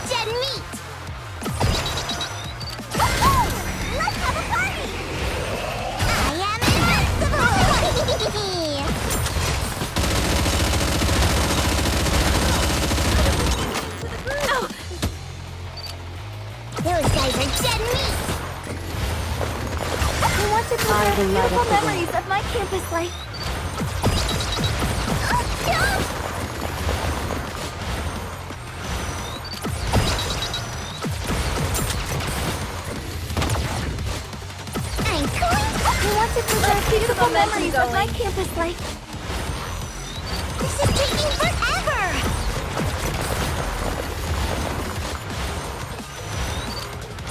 dead meat! Woohoo! Let's have a party! I am invincible! Oh. Those guys are dead meat! I want to preserve beautiful memories of my campus life. I want to preserve beautiful memories of my campus life. This is taking forever!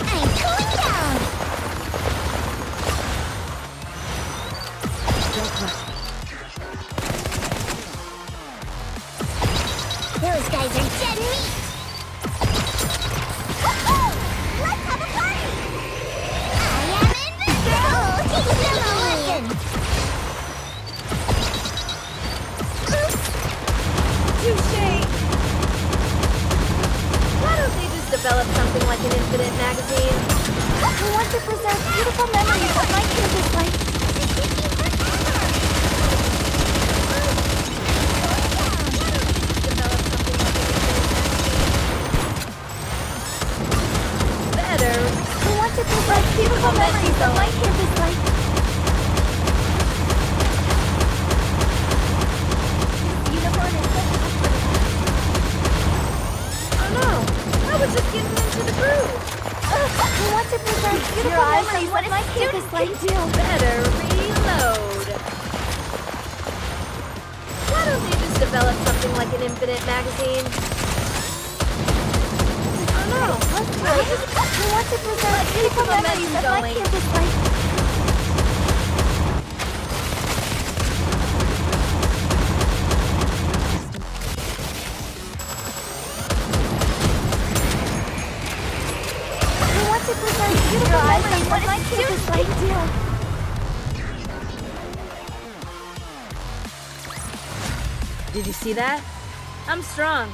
I'm cooling down! Those guys are dead meat! Woohoo! Let's have a party! I am invincible! Teach them a lesson! Touché! Why don't they just develop something like an infinite magazine? I want to preserve beautiful memories of my campus life. Better. I want to preserve beautiful memories of my campus life. Unicorn is Oh no! I was just getting into the groove. I want to preserve beautiful memories of my campus life. Better reload. Why don't they just develop something like an infinite magazine? Oh no! I want to preserve beautiful memories of my campus life. I want to preserve beautiful memories of my campus life. Did you see that? I'm strong.